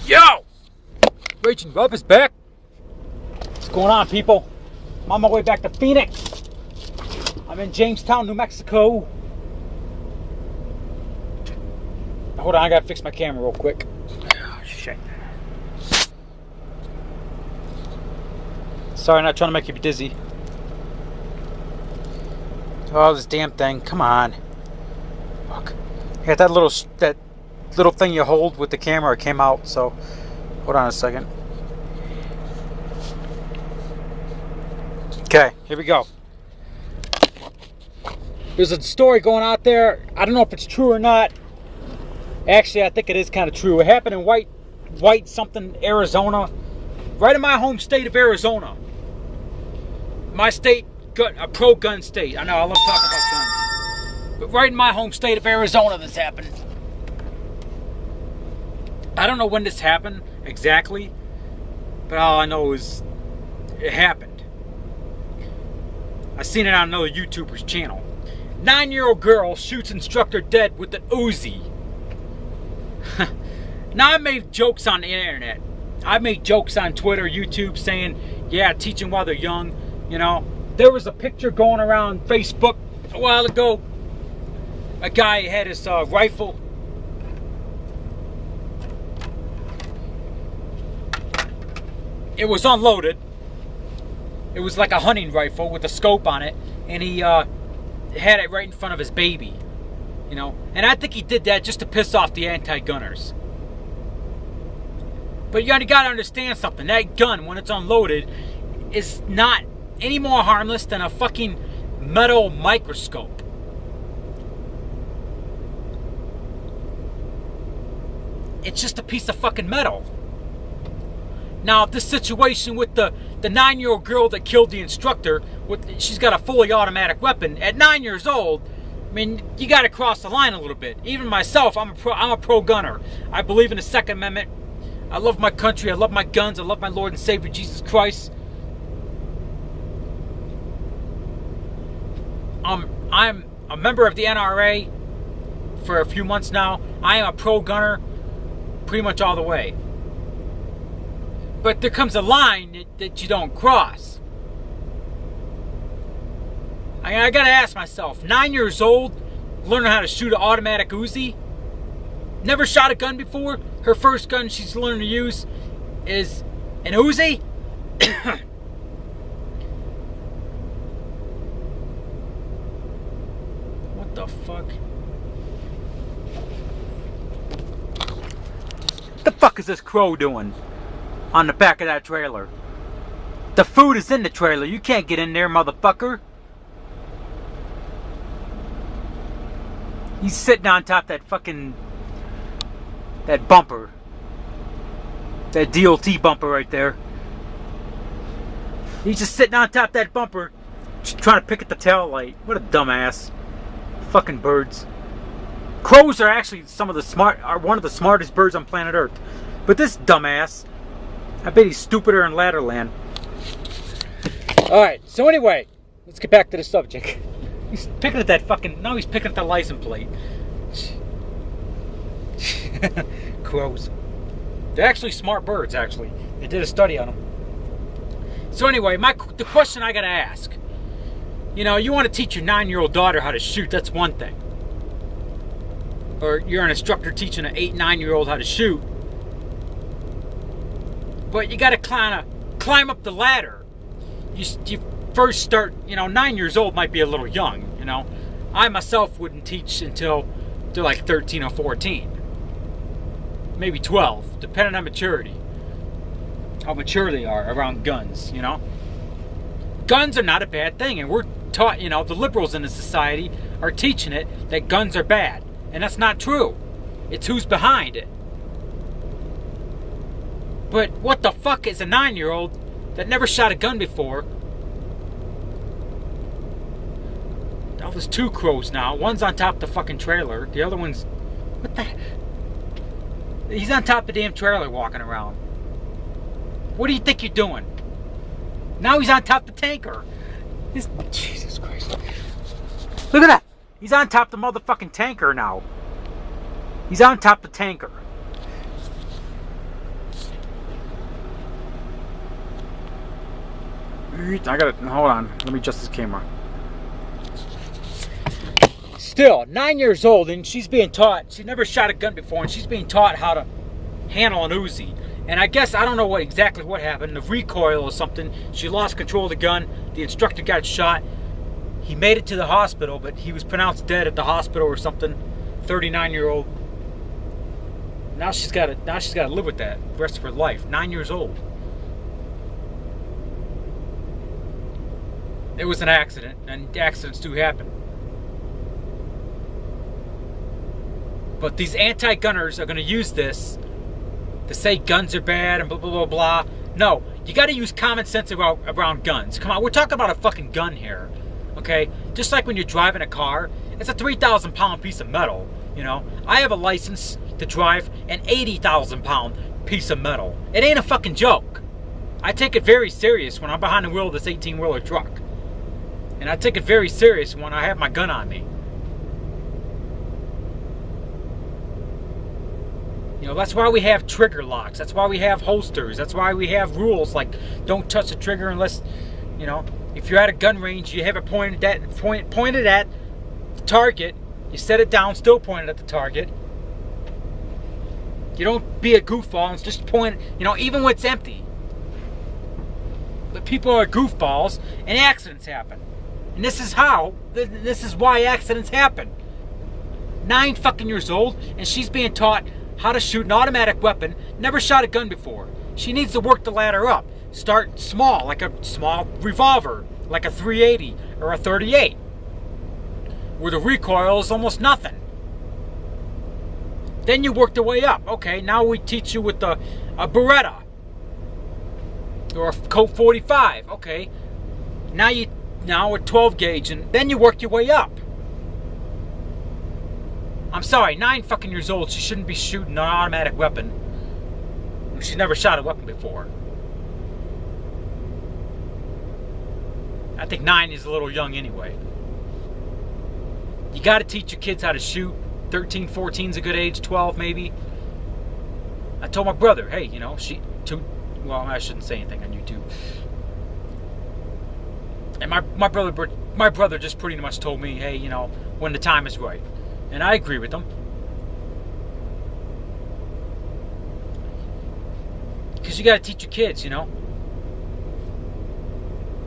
Yo! Raging Rub is back. What's going on, people? I'm on my way back to Phoenix. I'm in Jamestown, New Mexico. Hold on, I gotta fix my camera real quick. Oh, shit. Sorry, not trying to make you dizzy. Oh, this damn thing. Come on. Fuck. I got that little thing you hold with the camera. It came out, so hold on a second. Okay, here we go. There's a story going out there. I don't know if it's true or not. Actually, I think it is kind of true. It happened in White something, Arizona. Right in my home state of Arizona. My state, a pro-gun state. I know, I love talking about guns. But right in my home state of Arizona, this happened. I don't know when this happened exactly. But all I know is it happened. I seen it on another YouTuber's channel. 9-year-old girl shoots instructor dead with an Uzi. Now, I made jokes on the internet. I made jokes on Twitter, YouTube, saying, yeah, teaching while they're young. You know, there was a picture going around Facebook a while ago. A guy had his rifle. It was unloaded. It was like a hunting rifle with a scope on it. And he had it right in front of his baby. You know, and I think he did that just to piss off the anti-gunners. But you gotta understand something. That gun, when it's unloaded, is not any more harmless than a fucking metal microscope. It's just a piece of fucking metal. Now, this situation with the 9-year-old girl that killed the instructor, she's got a fully automatic weapon at 9 years old. I mean, you got to cross the line a little bit. Even myself, I'm a pro-gunner. I believe in the Second Amendment. I love my country. I love my guns. I love my Lord and Savior Jesus Christ. I'm a member of the NRA for a few months now. I am a pro-gunner pretty much all the way. But there comes a line that you don't cross. I gotta ask myself, 9 years old, learning how to shoot an automatic Uzi, never shot a gun before. Her first gun she's learning to use is an Uzi. What the fuck? What the fuck is this crow doing on the back of that trailer? The food is in the trailer. You can't get in there, motherfucker. He's sitting on top of that bumper. That DLT bumper right there. He's just sitting on top of that bumper, just trying to pick at the tail light. What a dumbass. Fucking birds. Crows are actually one of the smartest birds on planet Earth. But this dumbass, I bet he's stupider in Ladderland. Alright, so anyway, let's get back to the subject. He's picking at that fucking... No, he's picking at the license plate. Crows. They're actually smart birds, actually. They did a study on them. So anyway, the question I gotta ask. You know, you want to teach your 9-year-old daughter how to shoot, that's one thing. Or you're an instructor teaching an 8, 9-year-old how to shoot. But you gotta kind of climb up the ladder. You first start, 9 years old might be a little young, I myself wouldn't teach until they're like 13 or 14. Maybe 12, depending on maturity. How mature they are around guns, Guns are not a bad thing, and we're taught, the liberals in the society are teaching it that guns are bad. And that's not true. It's who's behind it. But what the fuck is a 9-year-old that never shot a gun before? Oh, there's 2 crows now. One's on top of the fucking trailer. The other one's... What the... He's on top of the damn trailer walking around. What do you think you're doing? Now he's on top of the tanker. Jesus Christ. Look at that. He's on top of the motherfucking tanker now. He's on top of the tanker. I gotta, hold on. Let me adjust this camera. Still, 9 years old, and she's being taught, she never shot a gun before, and she's being taught how to handle an Uzi. And I guess, I don't know exactly what happened, the recoil or something. She lost control of the gun. The instructor got shot. He made it to the hospital, but he was pronounced dead at the hospital or something. 39-year-old. Now she's got to live with that the rest of her life. 9 years old. It was an accident, and accidents do happen. But these anti-gunners are going to use this to say guns are bad and blah, blah, blah, blah. No, you got to use common sense around guns. Come on, we're talking about a fucking gun here. Okay? Just like when you're driving a car, it's a 3,000-pound piece of metal. You know? I have a license to drive an 80,000-pound piece of metal. It ain't a fucking joke. I take it very serious when I'm behind the wheel of this 18-wheeler truck. And I take it very serious when I have my gun on me. You know, that's why we have trigger locks. That's why we have holsters. That's why we have rules like don't touch the trigger unless, you know, if you're at a gun range, you have it pointed at the target. You set it down, still pointed at the target. You don't be a goofball and just point, you know, even when it's empty. But people are goofballs and accidents happen. And this is why accidents happen. 9 fucking years old, and she's being taught how to shoot an automatic weapon, never shot a gun before. She needs to work the ladder up. Start small, like a small revolver, like a .380 or a .38, where the recoil is almost nothing. Then you work the way up. Okay, now we teach you with a Beretta or a Colt 45. Okay, now a 12 gauge, and then you work your way up. I'm sorry, 9 fucking years old, she shouldn't be shooting an automatic weapon. She's never shot a weapon before. I think 9 is a little young anyway. You gotta teach your kids how to shoot. 13, 14 is a good age, 12 maybe. I told my brother, hey, you know, well, I shouldn't say anything on YouTube. And my brother just pretty much told me, hey, you know, when the time is right. And I agree with him. Because you got to teach your kids, you know.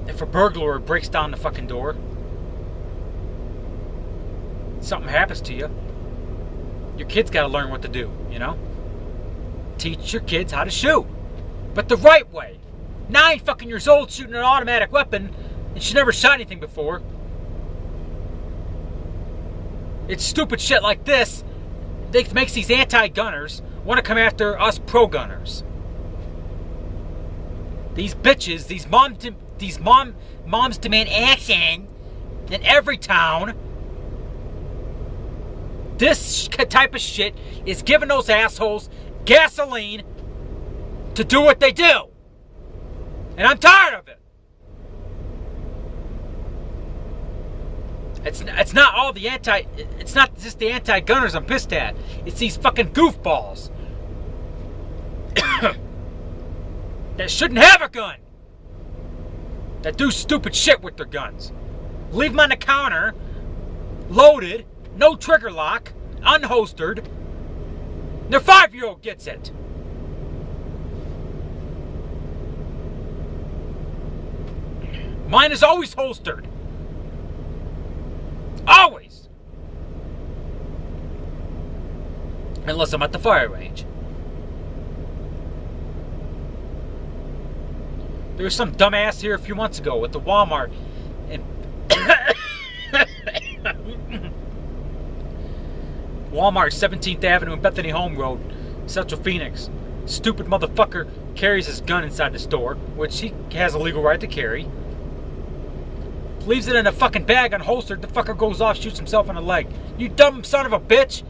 If a burglar breaks down the fucking door, something happens to you, your kids got to learn what to do, you know. Teach your kids how to shoot. But the right way. 9 fucking years old shooting an automatic weapon, and she never shot anything before. It's stupid shit like this that makes these anti-gunners want to come after us pro-gunners. These bitches, these moms demand action in every town. This type of shit is giving those assholes gasoline to do what they do. And I'm tired of it. It's not all the it's not just the anti-gunners I'm pissed at. It's these fucking goofballs that shouldn't have a gun, that do stupid shit with their guns. Leave them on the counter, loaded, no trigger lock, unholstered. Their 5-year-old gets it. Mine is always holstered. Always. Unless I'm at the fire range. There was some dumbass here a few months ago at the Walmart in Walmart, 17th Avenue and Bethany Home Road, Central Phoenix. Stupid motherfucker carries his gun inside the store, which he has a legal right to carry. Leaves it in a fucking bag unholstered. The fucker goes off, shoots himself in the leg. You dumb son of a bitch.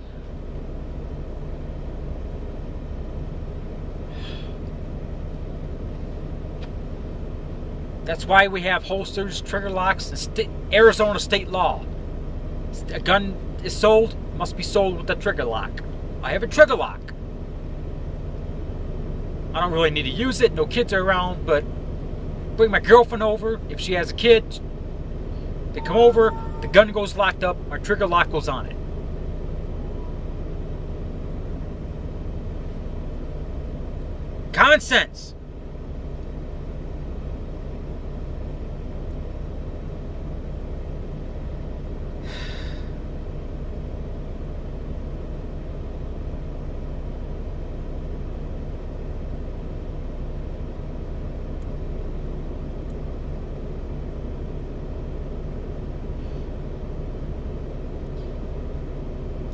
That's why we have holsters, trigger locks, and Arizona state law. A gun is sold, must be sold with a trigger lock. I have a trigger lock. I don't really need to use it. No kids are around, but bring my girlfriend over. If she has a kid, they come over, the gun goes locked up, my trigger lock goes on it. Common sense.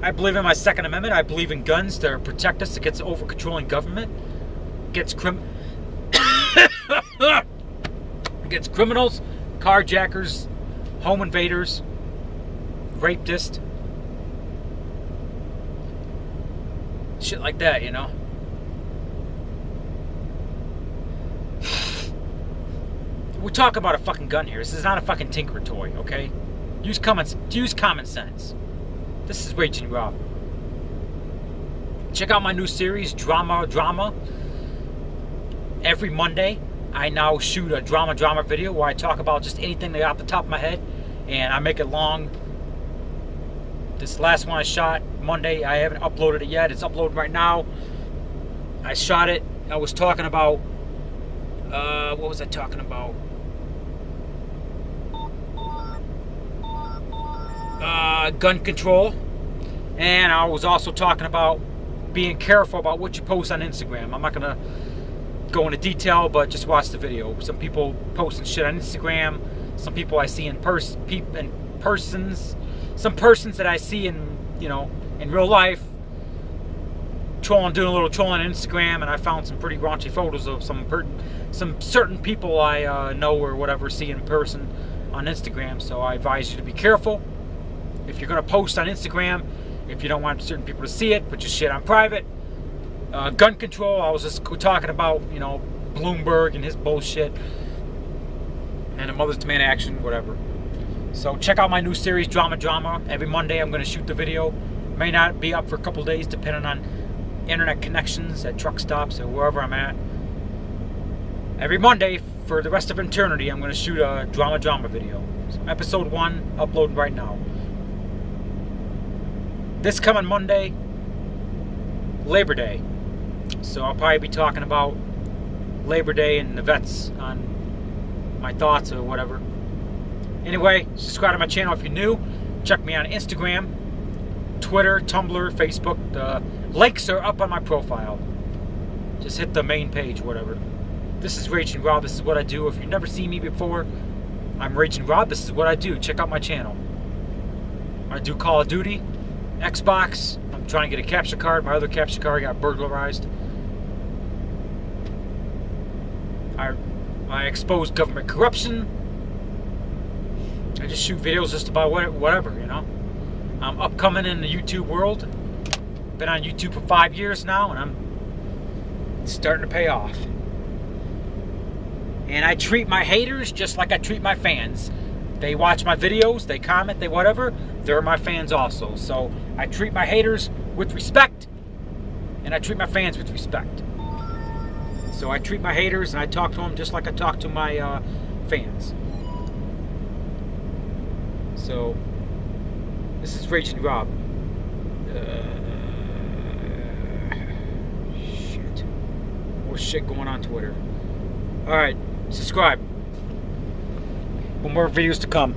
I believe in my Second Amendment. I believe in guns to protect us against over-controlling government, against against criminals, carjackers, home invaders, rapists, shit like that, you know. We're talking about a fucking gun here. This is not a fucking tinker toy, okay? Use common sense. This is Raging Rob. Check out my new series, Drama. Every Monday, I now shoot a drama video where I talk about just anything that off the top of my head, and I make it long. This last one I shot Monday, I haven't uploaded it yet. It's uploading right now. I shot it. I was talking about, what was I talking about? Gun control, and I was also talking about being careful about what you post on Instagram. I'm not gonna go into detail, but just watch the video. Some people posting shit on Instagram. Some people I see in persons. Some persons that I see in in real life. Doing a little trolling on Instagram, and I found some pretty raunchy photos of some certain people I know or whatever see in person on Instagram. So I advise you to be careful. If you're going to post on Instagram, if you don't want certain people to see it, put your shit on private. Gun control, I was just talking about, Bloomberg and his bullshit. And a Mother's Demand Action, whatever. So check out my new series, Drama. Every Monday I'm going to shoot the video. May not be up for a couple days, depending on internet connections at truck stops or wherever I'm at. Every Monday, for the rest of eternity, I'm going to shoot a drama video. So episode 1, uploading right now. This coming Monday, Labor Day. So I'll probably be talking about Labor Day and the vets on my thoughts or whatever. Anyway, subscribe to my channel if you're new. Check me on Instagram, Twitter, Tumblr, Facebook. The links are up on my profile. Just hit the main page, whatever. This is Raging Rob. This is what I do. If you've never seen me before, I'm Raging Rob. This is what I do. Check out my channel. I do Call of Duty, Xbox. I'm trying to get a capture card. My other capture card got burglarized. I expose government corruption. I just shoot videos just about whatever, I'm upcoming in the YouTube world. Been on YouTube for 5 years now, and I'm starting to pay off. And I treat my haters just like I treat my fans. They watch my videos, they comment, they whatever. They're my fans also. So I treat my haters with respect, and I treat my fans with respect. So I treat my haters and I talk to them just like I talk to my fans. So this is Raging Rob. Shit. More shit going on Twitter. Alright, subscribe. For more videos to come.